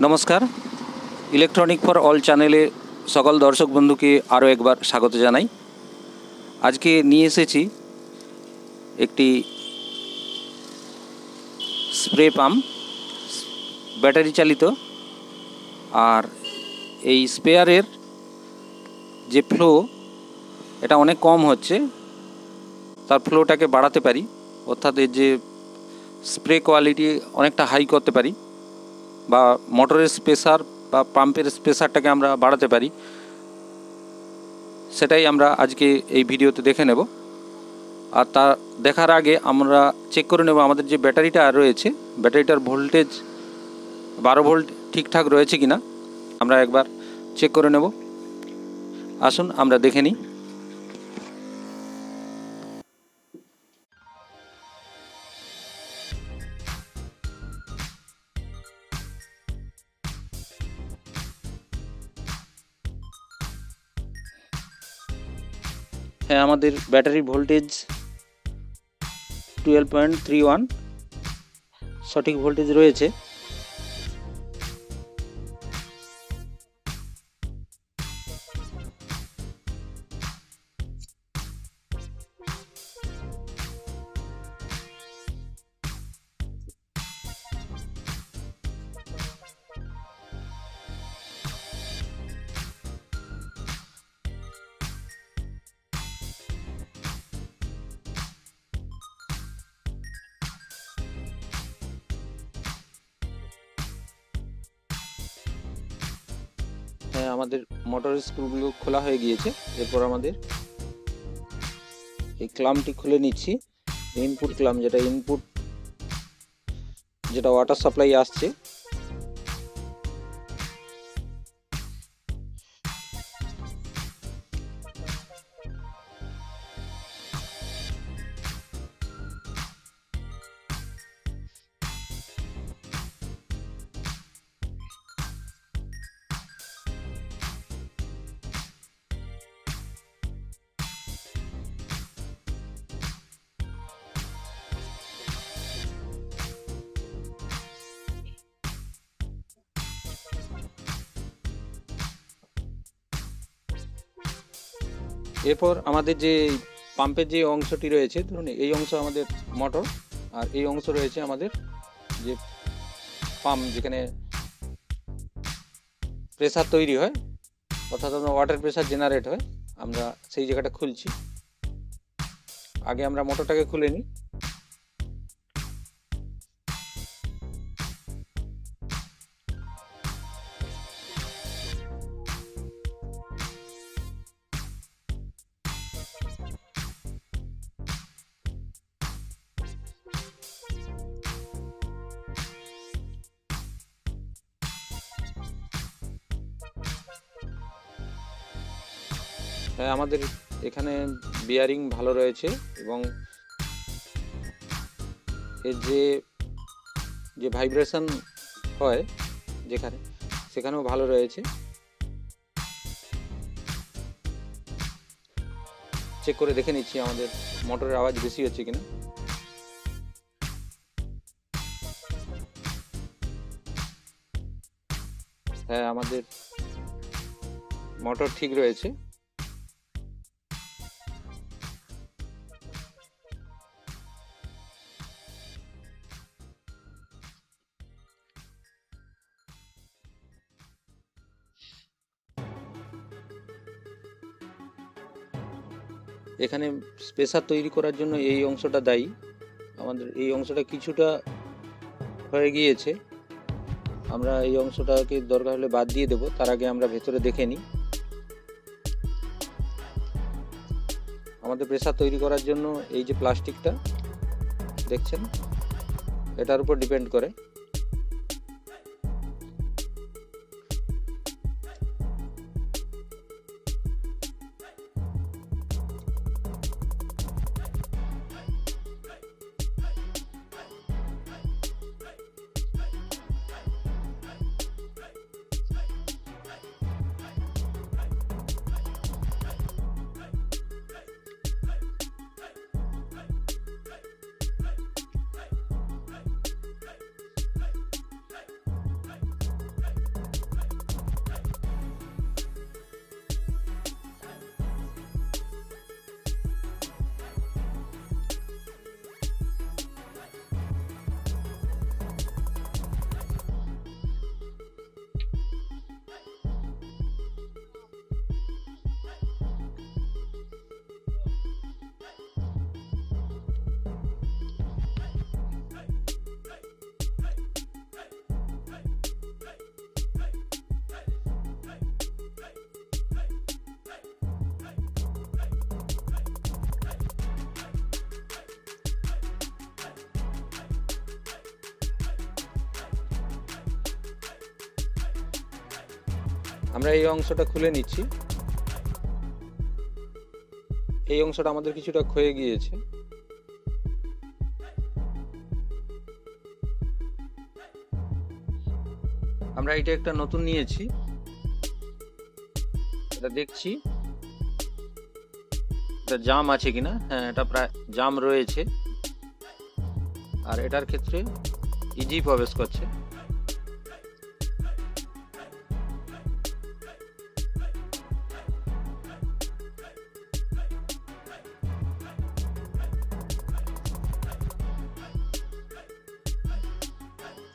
नमस्कार इलेक्ट्रनिक फर अल चैनेले सकल दर्शक बंधु के आरो एक बार स्वागत जानाई। आज के निये एसेछि एकटी स्प्रे पाम्प बैटारि चालित और এই স্পেয়ারের যে ফ্লো এটা অনেক কম হচ্ছে, তার ফ্লোটাকে বাড়াতে পারি, অর্থাৎ এর যে স্প্রে কোয়ালিটি অনেকটা হাই করতে পারি বা মোটরের স্পেসার বা পাম্পের স্পেসারটাকে আমরা বাড়াতে পারি। সেটাই আমরা আজকে এই ভিডিওতে দেখে নেব। আর তা দেখার আগে আমরা চেক করে নেব আমাদের যে ব্যাটারিটা রয়েছে ব্যাটারিটার ভোল্টেজ 12 ভোল্ট ঠিকঠাক রয়েছে কিনা আমরা একবার চেক করে নেব। আসুন আমরা দেখে নিই। হ্যাঁ, আমাদের ব্যাটারি ভোল্টেজ 12.31 সঠিক ভোল্টেজ রয়েছে। হ্যাঁ, আমাদের মোটরের স্ক্রুগুলো খোলা হয়ে গিয়েছে। এরপর আমাদের এই ক্লাম্পটি খুলে নিচ্ছি। ইনপুট ক্লাম্প যেটা ওয়াটার সাপ্লাই আসছে, এরপর আমাদের যে পাম্পের যে অংশটি রয়েছে, ধরুন এই অংশ আমাদের মোটর আর এই অংশ রয়েছে আমাদের যে পাম্প, যেখানে প্রেসার তৈরি হয়, অর্থাৎ আমরা ওয়াটার প্রেসার জেনারেট হয়, আমরা সেই জায়গাটা খুলছি। আগে আমরা মোটরটাকে খুলে নিই। হ্যাঁ, আমাদের এখানে বিয়ারিং ভালো রয়েছে এবং এর যে ভাইব্রেশন হয় সেখানেও ভালো রয়েছে। চেক করে দেখে নিচ্ছি আমাদের মোটরের আওয়াজ বেশি হচ্ছে কিনা। হ্যাঁ, আমাদের মোটর ঠিক রয়েছে। এখানে স্পেসার তৈরি করার জন্য এই অংশটা দায়ী। আমাদের এই অংশটা কিছুটা হয়ে গিয়েছে, আমরা এই অংশটাকে দরকার হলে বাদ দিয়ে দেব। তার আগে আমরা ভেতরে দেখে নিই। আমাদের প্রেসার তৈরি করার জন্য এই যে প্লাস্টিকটা দেখছেন, এটার উপর ডিপেন্ড করে। আমরা এই অংশটা খুলে নিচ্ছি। এই অংশটা আমাদের কিছুটা ক্ষয়ে গিয়েছে। আমরা এটা একটা নতুন নিয়েছি, এটা দেখছি এটা জাম আছে কিনা। হ্যাঁ, এটা প্রায় জাম রয়েছে, আর এটার ক্ষেত্রে ইজি প্রবেশ করছে।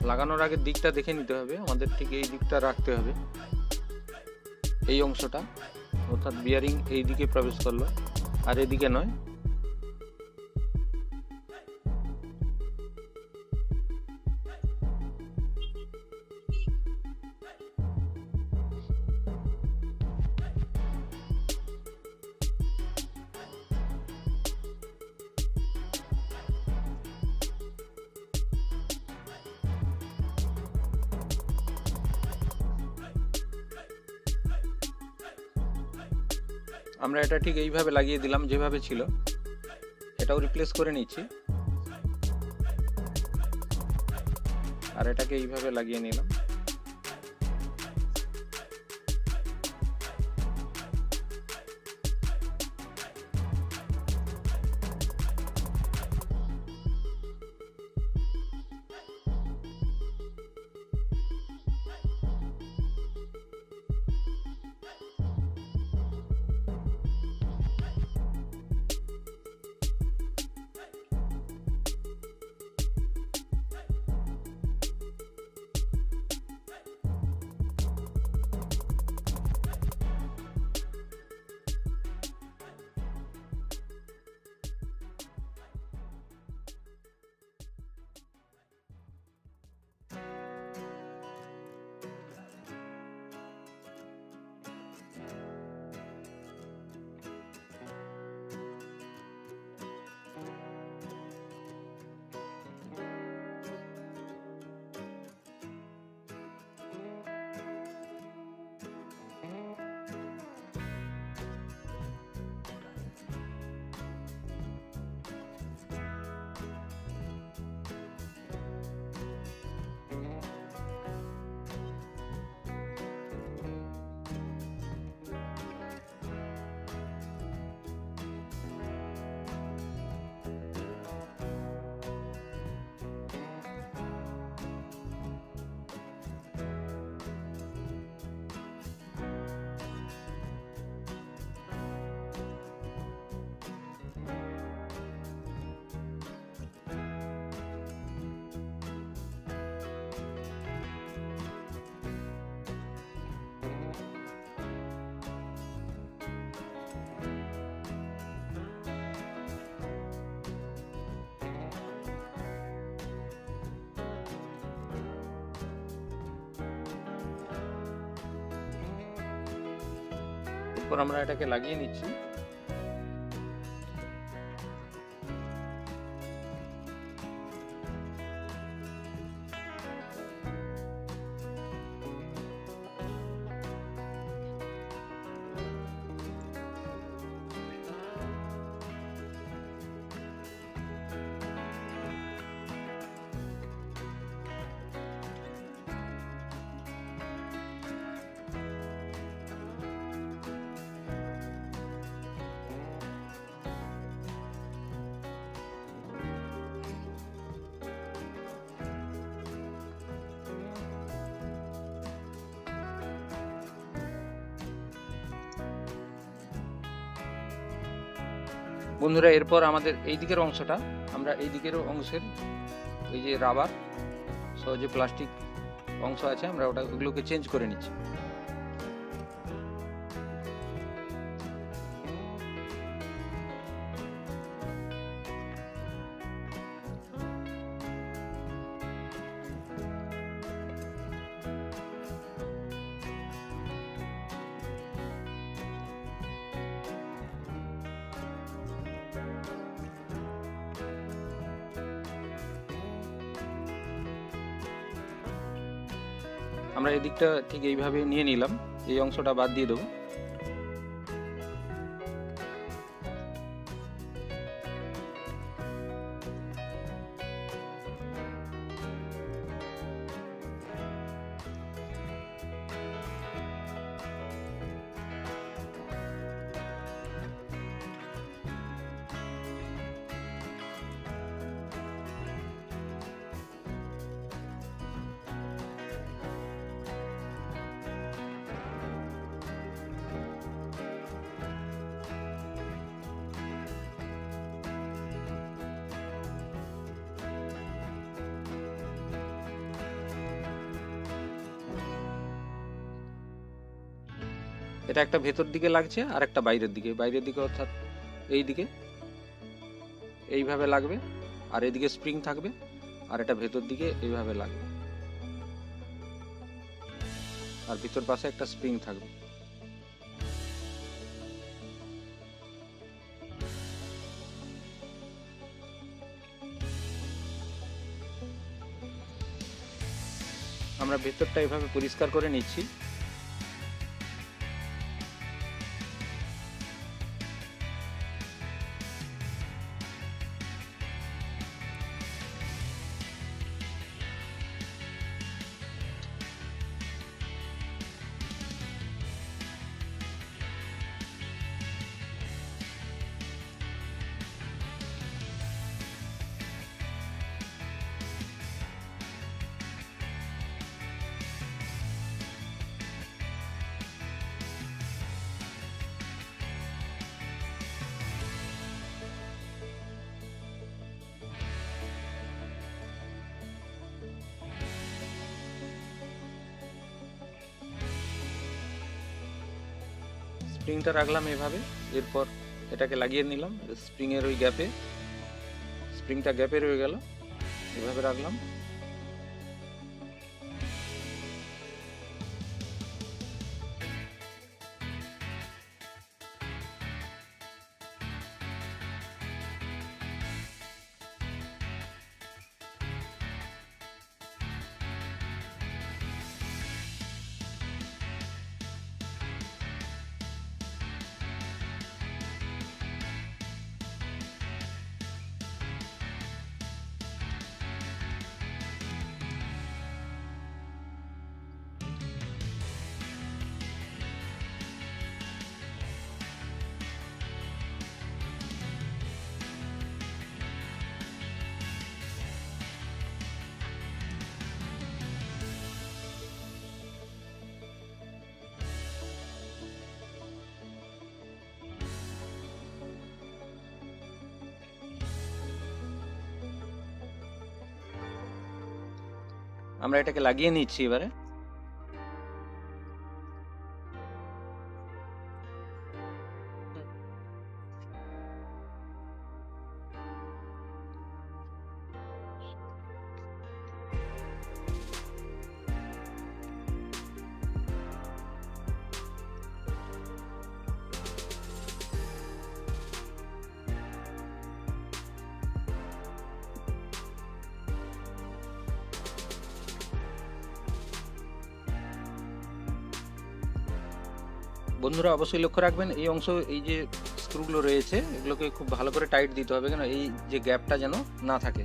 লাগানোর আগে দিকটা দেখে নিতে হবে, আমাদের ঠিক এই দিকটা রাখতে হবে। এই অংশটা অর্থাৎ বিয়ারিং এই দিকে প্রবেশ করলো, আর এদিকে নয়। আমরা এটা ঠিক এইভাবে লাগিয়ে দিলাম যেভাবে ছিল, এটাও রিপ্লেস করে নিচ্ছি, আর এটাকে এইভাবে লাগিয়ে নিলাম। এরপর আমরা এটাকে লাগিয়ে নিচ্ছি। বন্ধুরা, এরপর আমাদের এই দিকের অংশটা, আমরা এই দিকের অংশের এই যে রাবার সহ যে প্লাস্টিক অংশ আছে, আমরা ওগুলোকে চেঞ্জ করে নিচ্ছি। আমরা এদিকটা ঠিক এইভাবে নিয়ে নিলাম। এই অংশটা বাদ দিয়ে দেবো। এটা একটা ভেতর দিকে লাগছে আর একটা বাইরের দিকে অর্থাৎ এই দিকে এইভাবে লাগবে, আর এদিকে স্প্রিং থাকবে, আর এটা ভেতর দিকে এইভাবে লাগবে, আর ভিতর পাশে একটা স্প্রিং থাকবে। আমরা ভেতরটা এইভাবে পরিষ্কার করে নিচ্ছি। স্প্রিংটা রাখলাম এভাবে, এরপর এটাকে লাগিয়ে নিলাম স্প্রিংয়ের ওই গ্যাপে, স্প্রিংটা গ্যাপে রয়ে গেল, এভাবে রাখলাম। আমরা এটাকে লাগিয়ে নিচ্ছি এবারে। বন্ধুরা অবশ্যই লক্ষ্য রাখবেন এই অংশ, এই যে স্ক্রুগুলো রয়েছে এগুলোকে খুব ভালো করে টাইট দিতে হবে, কেন এই যে গ্যাপটা যেন না থাকে,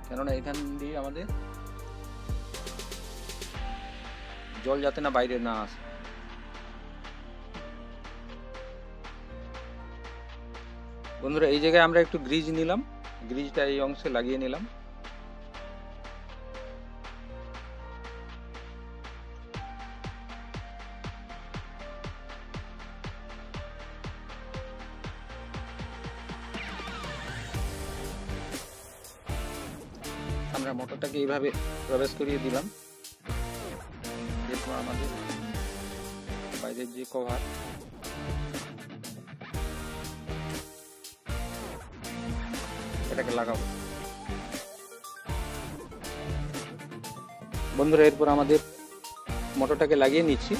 কেননা এখান দিয়ে আমাদের জল যাতে না বাইরে না আসে। বন্ধুরা এই জায়গায় আমরা একটু গ্রিজ নিলাম, গ্রিজটা এই অংশে লাগিয়ে নিলাম। আমরা মোটরটাকে এইভাবে প্রবেশ করিয়ে দিলাম, এরপর আমাদের বাইরের যে কভার এটাকে লাগাবো। বন্ধুরা এরপর আমাদের মোটরটাকে লাগিয়ে নিচ্ছি।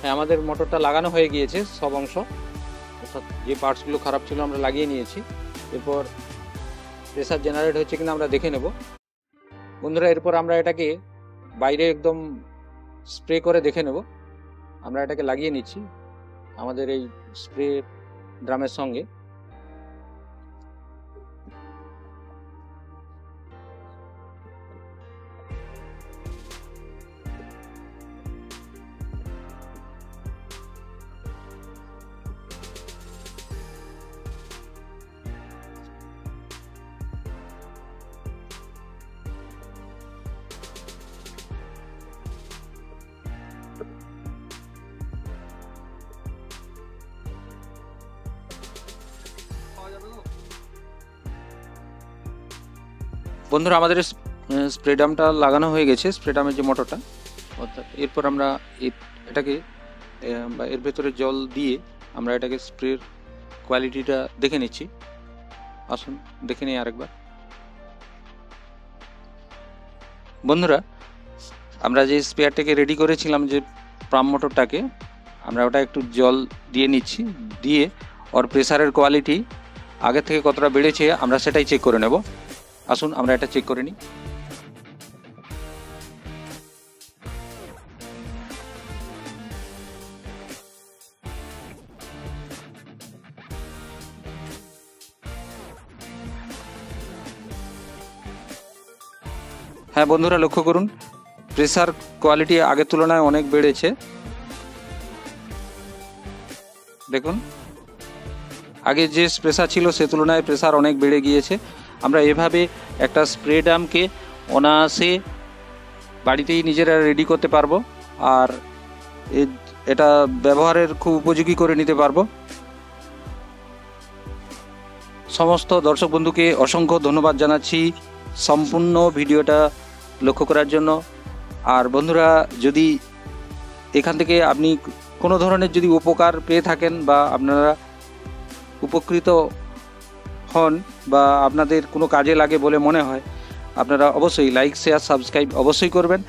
হ্যাঁ, আমাদের মোটরটা লাগানো হয়ে গিয়েছে সব অংশ, অর্থাৎ যে পার্টসগুলো খারাপ ছিল আমরা লাগিয়ে নিয়েছি। এরপর প্রেসার জেনারেট হচ্ছে কিনা আমরা দেখে নেব বন্ধুরা। এরপর আমরা এটাকে বাইরে একদম স্প্রে করে দেখে নেব। আমরা এটাকে লাগিয়ে নিচ্ছি আমাদের এই স্প্রে ড্রামের সঙ্গে। বন্ধুরা আমাদের স্প্রে ড্রামটা লাগানো হয়ে গেছে, স্প্রে ড্রামের যে মোটরটা, অর্থাৎ এরপর আমরা এটাকে এর ভেতরে জল দিয়ে আমরা এটাকে স্প্রের কোয়ালিটিটা দেখে নিচ্ছি। আসুন দেখে নিই আরেকবার। বন্ধুরা আমরা যে স্পেয়ারটাকে রেডি করেছিলাম, যে পাম্প মোটরটাকে, আমরা ওটা একটু জল দিয়ে নিচ্ছি, দিয়ে ওর প্রেসারের কোয়ালিটি আগের থেকে কতটা বেড়েছে আমরা সেটাই চেক করে নেব। আসুন আমরা এটা চেক করে নিই। হ্যাঁ বন্ধুরা, লক্ষ্য করুন প্রেসার কোয়ালিটি আগের তুলনায় অনেক বেড়েছে। দেখুন আগে যে প্রেসার ছিল সে তুলনায় প্রেসার অনেক বেড়ে গিয়েছে। আমরা এভাবে একটা স্প্রে ড্রামকে অনায়াসে বাড়িতেই নিজেরা রেডি করতে পারবো, আর এটা ব্যবহারের খুব উপযোগী করে নিতে পারবো। সমস্ত দর্শক বন্ধুকে অসংখ্য ধন্যবাদ জানাচ্ছি সম্পূর্ণ ভিডিওটা লক্ষ্য করার জন্য। আর বন্ধুরা, যদি এখান থেকে আপনি কোনো ধরনের যদি উপকার পেয়ে থাকেন বা আপনারা উপকৃত হন বা আপনাদের কোনো কাজে লাগে বলে মনে হয়, আপনারা অবশ্যই লাইক, শেয়ার, সাবস্ক্রাইব অবশ্যই করবেন